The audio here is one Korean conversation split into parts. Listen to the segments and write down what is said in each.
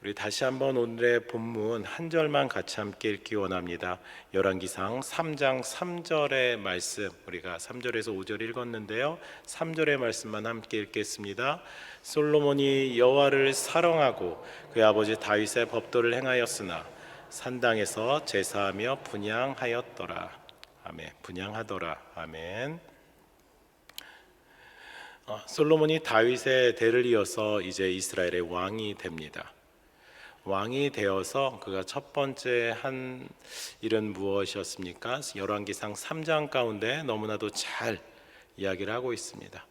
우리 다시 한번 오늘의 본문 한 절만 같이 함께 읽기 원합니다. 열왕기상 3장 3절의 말씀, 우리가 3절에서 5절 읽었는데요, 3절의 말씀만 함께 읽겠습니다. 솔로몬이 여호와를 사랑하고 그의 아버지 다윗의 법도를 행하였으나 산당에서 제사하며 분향하였더라. 아멘. 분향하더라. 아멘. 솔로몬이 다윗의 대를 이어서 이제 이스라엘의 왕이 됩니다. 왕이 되어서 그가 첫 번째 한 일은 무엇이었습니까? 열왕기상 3장 가운데 너무나도 잘 이야기를 하고 있습니다.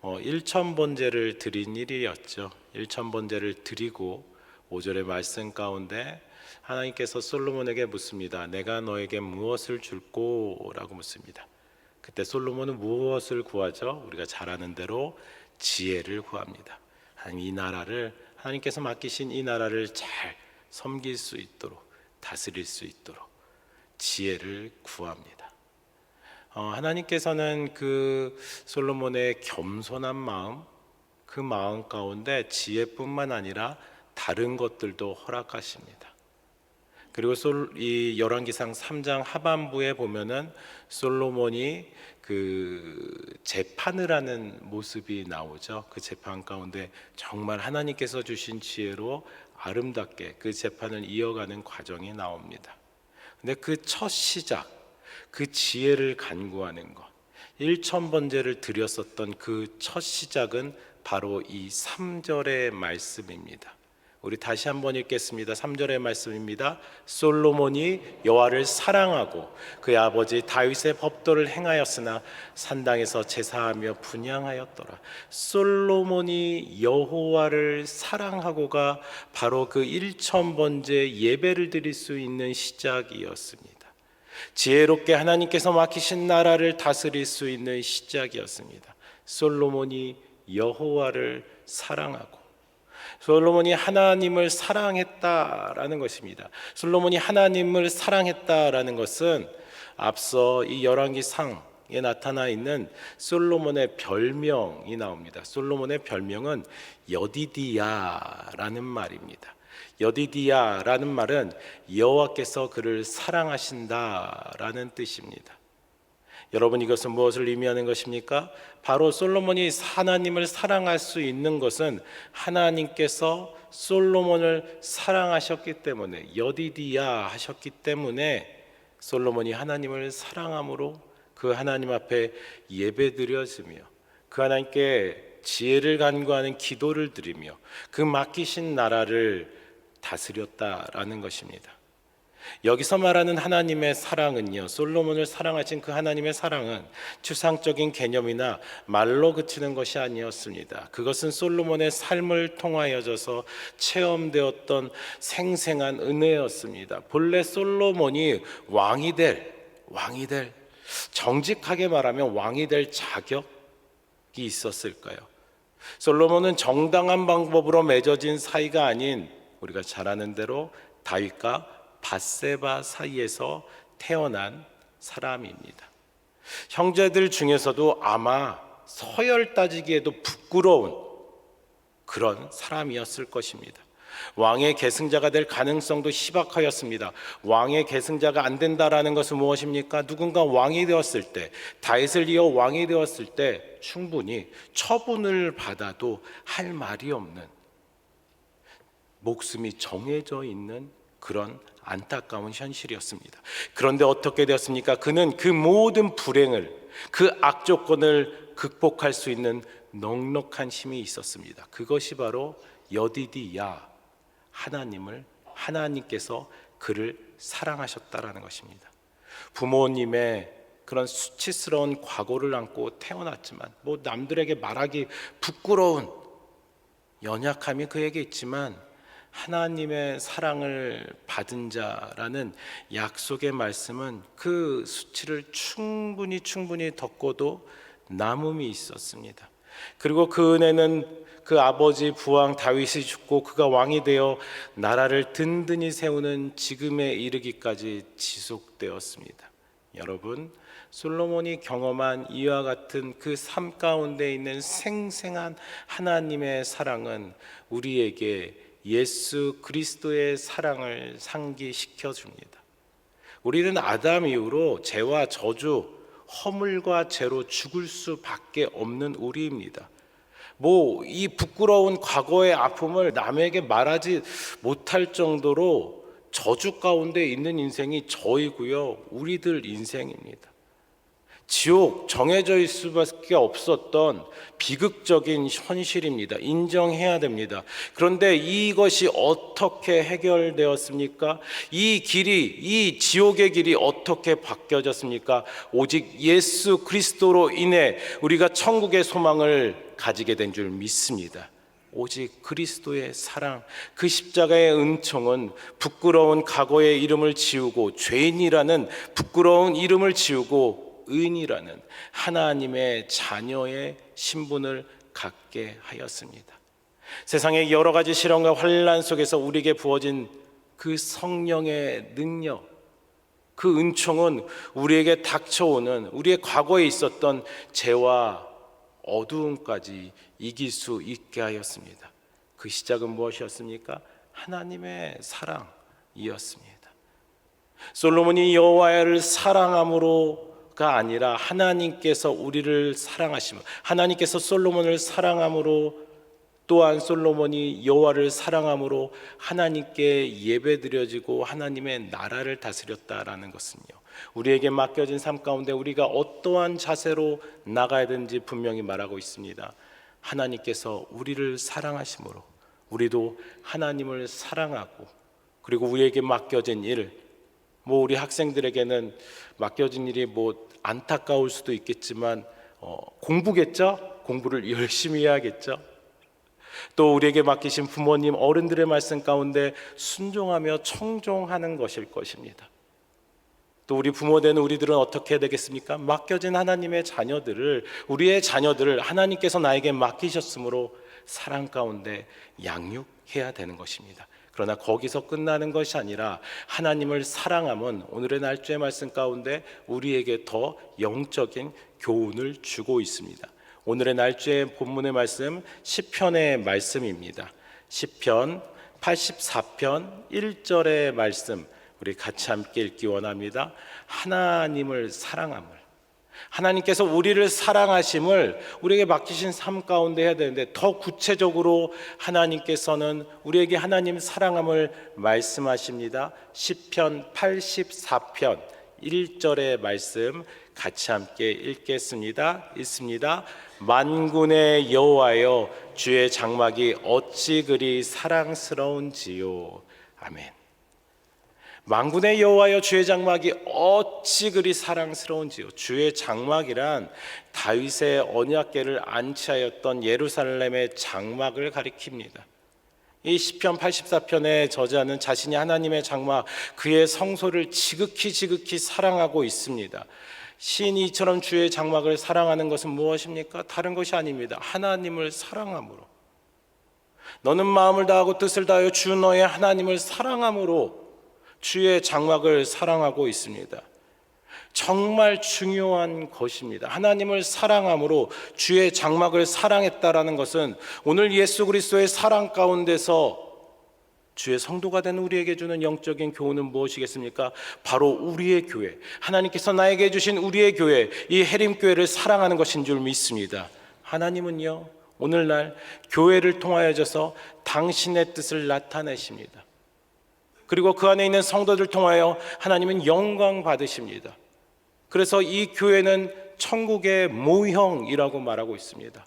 1천번제를 드린 일이었죠. 1천번제를 드리고 5절의 말씀 가운데 하나님께서 솔로몬에게 묻습니다. 내가 너에게 무엇을 줄꼬? 라고 묻습니다. 그때 솔로몬은 무엇을 구하죠? 우리가 잘 아는 대로 지혜를 구합니다. 이 나라를, 하나님께서 맡기신 이 나라를 잘 섬길 수 있도록, 다스릴 수 있도록 지혜를 구합니다. 하나님께서는 그 솔로몬의 겸손한 마음, 그 마음 가운데 지혜뿐만 아니라 다른 것들도 허락하십니다. 그리고 이 열왕기상 3장 하반부에 보면은 솔로몬이 그 재판을 하는 모습이 나오죠. 그 재판 가운데 정말 하나님께서 주신 지혜로 아름답게 그 재판을 이어가는 과정이 나옵니다. 근데 그 첫 시작, 그 지혜를 간구하는 것, 1천번제를 드렸었던 그 첫 시작은 바로 이 3절의 말씀입니다. 우리 다시 한번 읽겠습니다. 3절의 말씀입니다. 솔로몬이 여호와를 사랑하고 그의 아버지 다윗의 법도를 행하였으나 산당에서 제사하며 분향하였더라. 솔로몬이 여호와를 사랑하고가 바로 그 1천번제 예배를 드릴 수 있는 시작이었습니다. 지혜롭게 하나님께서 맡기신 나라를 다스릴 수 있는 시작이었습니다. 솔로몬이 여호와를 사랑하고, 솔로몬이 하나님을 사랑했다라는 것입니다. 솔로몬이 하나님을 사랑했다라는 것은 앞서 이 열왕기상에 나타나 있는 솔로몬의 별명이 나옵니다. 솔로몬의 별명은 여디디야라는 말입니다. 여디디야라는 말은 여호와께서 그를 사랑하신다라는 뜻입니다. 여러분, 이것은 무엇을 의미하는 것입니까? 바로 솔로몬이 하나님을 사랑할 수 있는 것은 하나님께서 솔로몬을 사랑하셨기 때문에, 여디디야 하셨기 때문에 솔로몬이 하나님을 사랑함으로 그 하나님 앞에 예배드려지며 그 하나님께 지혜를 간구하는 기도를 드리며 그 맡기신 나라를 다스렸다라는 것입니다. 여기서 말하는 하나님의 사랑은요, 솔로몬을 사랑하신 그 하나님의 사랑은 추상적인 개념이나 말로 그치는 것이 아니었습니다. 그것은 솔로몬의 삶을 통하여져서 체험되었던 생생한 은혜였습니다. 본래 솔로몬이 왕이 될, 정직하게 말하면 왕이 될 자격이 있었을까요? 솔로몬은 정당한 방법으로 맺어진 사이가 아닌, 우리가 잘 아는 대로 다윗과 밧세바 사이에서 태어난 사람입니다. 형제들 중에서도 아마 서열 따지기에도 부끄러운 그런 사람이었을 것입니다. 왕의 계승자가 될 가능성도 희박하였습니다. 왕의 계승자가 안 된다라는 것은 무엇입니까? 누군가 왕이 되었을 때, 다윗을 이어 왕이 되었을 때 충분히 처분을 받아도 할 말이 없는, 목숨이 정해져 있는 그런 안타까운 현실이었습니다. 그런데 어떻게 되었습니까? 그는 그 모든 불행을, 그 악조건을 극복할 수 있는 넉넉한 힘이 있었습니다. 그것이 바로 여디디야, 하나님께서 그를 사랑하셨다라는 것입니다. 부모님의 그런 수치스러운 과거를 안고 태어났지만, 남들에게 말하기 부끄러운 연약함이 그에게 있지만, 하나님의 사랑을 받은 자라는 약속의 말씀은 그 수치를 충분히 덮고도 남음이 있었습니다. 그리고 그 은혜는 그 아버지 부왕 다윗이 죽고 그가 왕이 되어 나라를 든든히 세우는 지금에 이르기까지 지속되었습니다. 여러분, 솔로몬이 경험한 이와 같은 그 삶 가운데 있는 생생한 하나님의 사랑은 우리에게 예수 그리스도의 사랑을 상기시켜 줍니다. 우리는 아담 이후로 죄와 저주, 허물과 죄로 죽을 수밖에 없는 우리입니다. 이 부끄러운 과거의 아픔을 남에게 말하지 못할 정도로 저주 가운데 있는 인생이 저이고요, 우리들 인생입니다. 지옥, 정해져 있을 수밖에 없었던 비극적인 현실입니다. 인정해야 됩니다. 그런데 이것이 어떻게 해결되었습니까? 이 지옥의 길이 어떻게 바뀌어졌습니까? 오직 예수 그리스도로 인해 우리가 천국의 소망을 가지게 된 줄 믿습니다. 오직 그리스도의 사랑, 그 십자가의 은총은 부끄러운 과거의 이름을 지우고, 죄인이라는 부끄러운 이름을 지우고 의인이라는 하나님의 자녀의 신분을 갖게 하였습니다. 세상의 여러 가지 시련과 환난 속에서 우리에게 부어진 그 성령의 능력, 그 은총은 우리에게 닥쳐오는 우리의 과거에 있었던 죄와 어두움까지 이길 수 있게 하였습니다. 그 시작은 무엇이었습니까? 하나님의 사랑이었습니다. 솔로몬이 여호와를 사랑함으로가 아니라 하나님께서 우리를 사랑하심으로, 하나님께서 솔로몬을 사랑함으로, 또한 솔로몬이 여호와를 사랑함으로 하나님께 예배드려지고 하나님의 나라를 다스렸다라는 것은요, 우리에게 맡겨진 삶 가운데 우리가 어떠한 자세로 나가야 되는지 분명히 말하고 있습니다. 하나님께서 우리를 사랑하심으로 우리도 하나님을 사랑하고, 그리고 우리에게 맡겨진 일, 우리 학생들에게는 맡겨진 일이 안타까울 수도 있겠지만 공부겠죠? 공부를 열심히 해야겠죠? 또 우리에게 맡기신 부모님, 어른들의 말씀 가운데 순종하며 청종하는 것일 것입니다. 또 우리 부모 되는 우리들은 어떻게 해야 되겠습니까? 맡겨진 하나님의 자녀들을, 우리의 자녀들을 하나님께서 나에게 맡기셨으므로 사랑 가운데 양육해야 되는 것입니다. 그러나 거기서 끝나는 것이 아니라 하나님을 사랑함은 오늘의 날주의 말씀 가운데 우리에게 더 영적인 교훈을 주고 있습니다. 오늘의 날주의 본문의 말씀 시편의 말씀입니다. 시편 84편 1절의 말씀, 우리 같이 함께 읽기 원합니다. 하나님을 사랑함을, 하나님께서 우리를 사랑하심을 우리에게 맡기신 삶 가운데 해야 되는데, 더 구체적으로 하나님께서는 우리에게 하나님 사랑함을 말씀하십니다. 시편 84편 1절의 말씀 같이 함께 읽겠습니다. 읽습니다. 만군의 여호와여, 주의 장막이 어찌 그리 사랑스러운지요. 아멘. 만군의 여호와여, 주의 장막이 어찌 그리 사랑스러운지요. 주의 장막이란 다윗의 언약궤를 안치하였던 예루살렘의 장막을 가리킵니다. 이 시편 84편의 저자는 자신이 하나님의 장막, 그의 성소를 지극히 사랑하고 있습니다. 시인이 이처럼 주의 장막을 사랑하는 것은 무엇입니까? 다른 것이 아닙니다. 하나님을 사랑함으로, 너는 마음을 다하고 뜻을 다하여 주 너의 하나님을 사랑함으로 주의 장막을 사랑하고 있습니다. 정말 중요한 것입니다. 하나님을 사랑함으로 주의 장막을 사랑했다라는 것은 오늘 예수 그리스도의 사랑 가운데서 주의 성도가 된 우리에게 주는 영적인 교훈은 무엇이겠습니까? 바로 우리의 교회, 하나님께서 나에게 주신 우리의 교회, 이 해림교회를 사랑하는 것인 줄 믿습니다. 하나님은요, 오늘날 교회를 통하여져서 당신의 뜻을 나타내십니다. 그리고 그 안에 있는 성도들 통하여 하나님은 영광 받으십니다. 그래서 이 교회는 천국의 모형이라고 말하고 있습니다.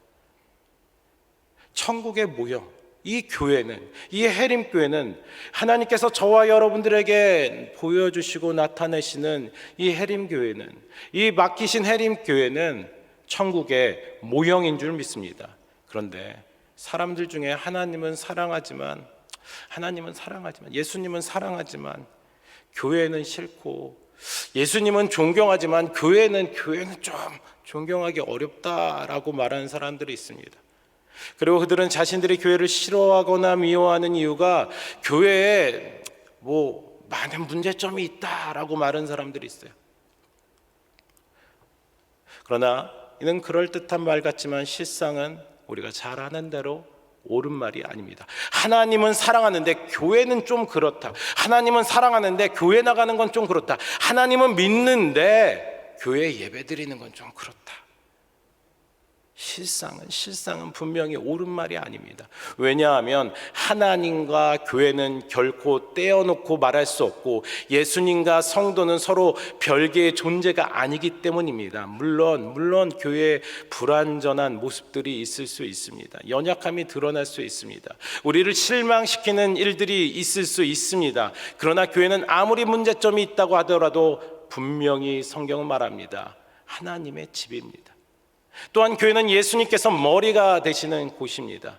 천국의 모형, 이 교회는, 이 해림교회는 하나님께서 저와 여러분들에게 보여주시고 나타내시는 이 해림교회는, 이 맡기신 해림교회는 천국의 모형인 줄 믿습니다. 그런데 사람들 중에 하나님은 사랑하지만, 예수님은 사랑하지만 교회는 싫고, 예수님은 존경하지만 교회는 좀 존경하기 어렵다라고 말하는 사람들이 있습니다. 그리고 그들은 자신들이 교회를 싫어하거나 미워하는 이유가 교회에 많은 문제점이 있다라고 말하는 사람들이 있어요. 그러나 이는 그럴듯한 말 같지만 실상은 우리가 잘 아는 대로 옳은 말이 아닙니다. 하나님은 사랑하는데 교회는 좀 그렇다. 하나님은 사랑하는데 교회 나가는 건 좀 그렇다. 하나님은 믿는데 교회 예배 드리는 건 좀 그렇다. 실상은 분명히 옳은 말이 아닙니다. 왜냐하면 하나님과 교회는 결코 떼어놓고 말할 수 없고 예수님과 성도는 서로 별개의 존재가 아니기 때문입니다. 물론 교회에 불완전한 모습들이 있을 수 있습니다. 연약함이 드러날 수 있습니다. 우리를 실망시키는 일들이 있을 수 있습니다. 그러나 교회는 아무리 문제점이 있다고 하더라도 분명히 성경은 말합니다. 하나님의 집입니다. 또한 교회는 예수님께서 머리가 되시는 곳입니다.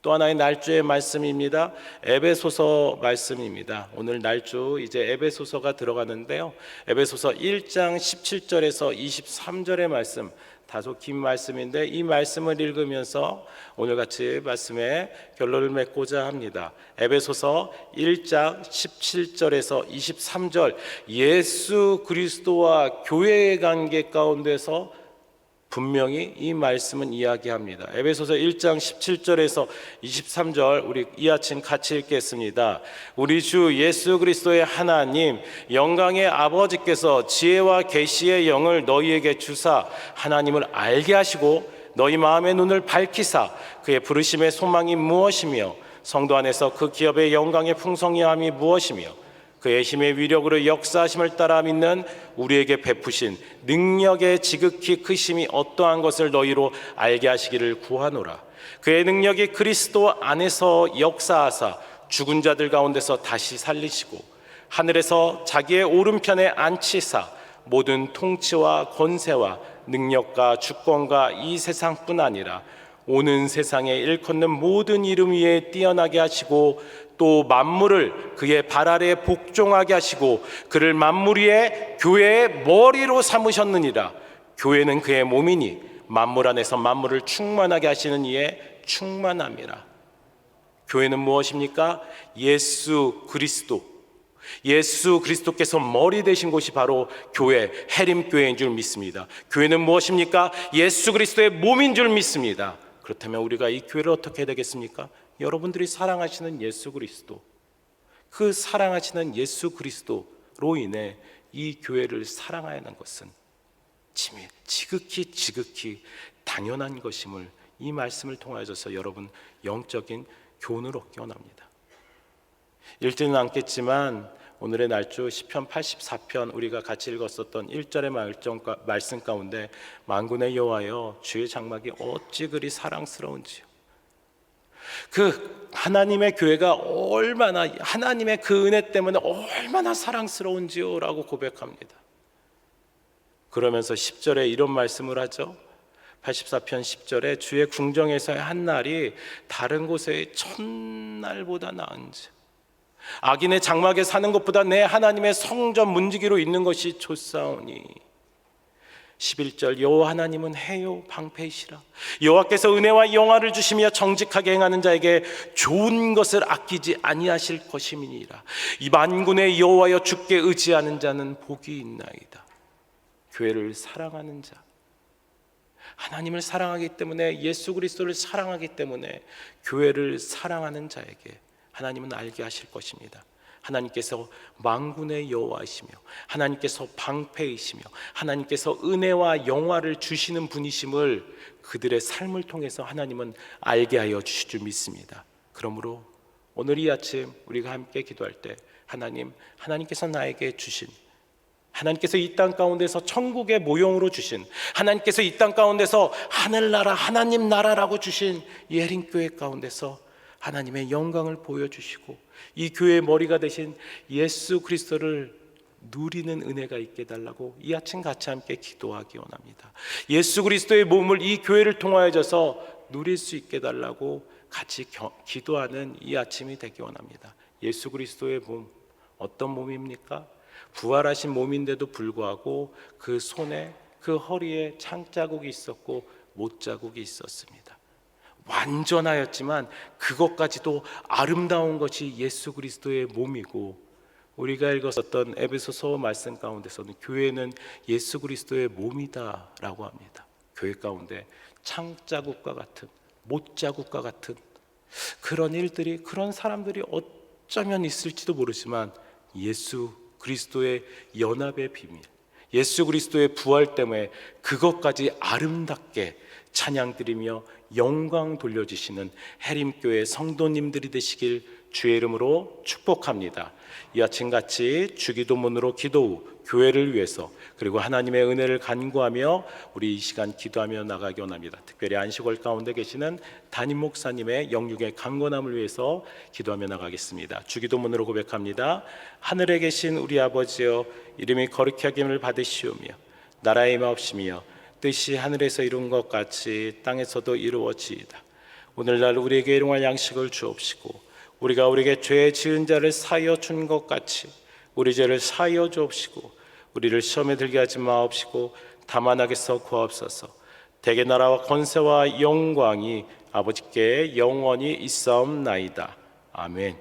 또 하나의 날주의 말씀입니다. 에베소서 말씀입니다. 오늘 날주 이제 에베소서가 들어가는데요. 에베소서 1장 17절에서 23절의 말씀, 다소 긴 말씀인데 이 말씀을 읽으면서 오늘같이 말씀의 결론을 맺고자 합니다. 에베소서 1장 17절에서 23절, 예수 그리스도와 교회의 관계 가운데서 분명히 이 말씀은 이야기합니다. 에베소서 1장 17절에서 23절 우리 이 아침 같이 읽겠습니다. 우리 주 예수 그리스도의 하나님 영광의 아버지께서 지혜와 계시의 영을 너희에게 주사 하나님을 알게 하시고 너희 마음의 눈을 밝히사 그의 부르심의 소망이 무엇이며 성도 안에서 그 기업의 영광의 풍성함이 무엇이며 그의 힘의 위력으로 역사하심을 따라 믿는 우리에게 베푸신 능력의 지극히 크심이 어떠한 것을 너희로 알게 하시기를 구하노라. 그의 능력이 그리스도 안에서 역사하사 죽은 자들 가운데서 다시 살리시고 하늘에서 자기의 오른편에 앉히사 모든 통치와 권세와 능력과 주권과 이 세상뿐 아니라 오는 세상에 일컫는 모든 이름 위에 뛰어나게 하시고 또 만물을 그의 발 아래에 복종하게 하시고 그를 만물 위에 교회의 머리로 삼으셨느니라. 교회는 그의 몸이니 만물 안에서 만물을 충만하게 하시는 이의 충만함이라. 교회는 무엇입니까? 예수 그리스도께서 머리 되신 곳이 바로 교회, 해림교회인 줄 믿습니다. 교회는 무엇입니까? 예수 그리스도의 몸인 줄 믿습니다. 그렇다면 우리가 이 교회를 어떻게 해야 되겠습니까? 여러분들이 사랑하시는 예수 그리스도, 그 사랑하시는 예수 그리스도로 인해 이 교회를 사랑해야 하는 것은 지극히 당연한 것임을 이 말씀을 통하여서 여러분 영적인 교훈을 얻기 원합니다. 읽지는 않겠지만 오늘의 날주 시편 84편 우리가 같이 읽었었던 1절의 말씀 가운데 만군의 여호와여 주의 장막이 어찌 그리 사랑스러운지요. 그 하나님의 교회가 얼마나 하나님의 그 은혜 때문에 얼마나 사랑스러운지요 라고 고백합니다. 그러면서 10절에 이런 말씀을 하죠. 84편 10절에 주의 궁정에서의 한 날이 다른 곳의 천날보다 나은지 악인의 장막에 사는 것보다 내 하나님의 성전 문지기로 있는 것이 좋사오니 11절 여호와 하나님은 해요 방패이시라. 여호와께서 은혜와 영화를 주시며 정직하게 행하는 자에게 좋은 것을 아끼지 아니하실 것임이니라. 이 만군의 여호와여 주께 의지하는 자는 복이 있나이다. 교회를 사랑하는 자, 하나님을 사랑하기 때문에 예수 그리스도를 사랑하기 때문에 교회를 사랑하는 자에게 하나님은 알게 하실 것입니다. 하나님께서 만군의 여호와이시며 하나님께서 방패이시며 하나님께서 은혜와 영화를 주시는 분이심을 그들의 삶을 통해서 하나님은 알게 하여 주실 줄 믿습니다. 그러므로 오늘 이 아침 우리가 함께 기도할 때 하나님께서 나에게 주신 하나님께서 이 땅 가운데서 천국의 모형으로 주신 하나님께서 이 땅 가운데서 하늘나라 하나님 나라라고 주신 이 해림교회 가운데서 하나님의 영광을 보여주시고 이 교회의 머리가 되신 예수 그리스도를 누리는 은혜가 있게 해달라고 이 아침 같이 함께 기도하기 원합니다. 예수 그리스도의 몸을 이 교회를 통하여서 누릴 수 있게 해달라고 같이 기도하는 이 아침이 되기 원합니다. 예수 그리스도의 몸 어떤 몸입니까? 부활하신 몸인데도 불구하고 그 손에 그 허리에 창자국이 있었고 못자국이 있었습니다. 완전하였지만 그것까지도 아름다운 것이 예수 그리스도의 몸이고 우리가 읽었었던 에베소서 말씀 가운데서는 교회는 예수 그리스도의 몸이다라고 합니다. 교회 가운데 창자국과 같은 못자국과 같은 그런 일들이, 그런 사람들이 어쩌면 있을지도 모르지만 예수 그리스도의 연합의 비밀, 예수 그리스도의 부활 때문에 그것까지 아름답게 찬양드리며 영광 돌려주시는 해림교회 성도님들이 되시길 주의 이름으로 축복합니다. 이 아침 같이 주기도문으로 기도 후 교회를 위해서 그리고 하나님의 은혜를 간구하며 우리 이 시간 기도하며 나가기 원합니다. 특별히 안식월 가운데 계시는 담임 목사님의 영육의 강건함을 위해서 기도하며 나가겠습니다. 주기도문으로 고백합니다. 하늘에 계신 우리 아버지여, 이름이 거룩히 여김을 받으시오며 나라의 임하옵시며 뜻이 하늘에서 이룬 것 같이 땅에서도 이루어지이다. 오늘날 우리에게 일용할 양식을 주옵시고 우리가 우리에게 죄 지은 자를 사하여 준 것 같이 우리 죄를 사하여 주옵시고 우리를 시험에 들게 하지 마옵시고 다만 악에서 구하옵소서. 대개 나라와 권세와 영광이 아버지께 영원히 있사옵나이다. 아멘.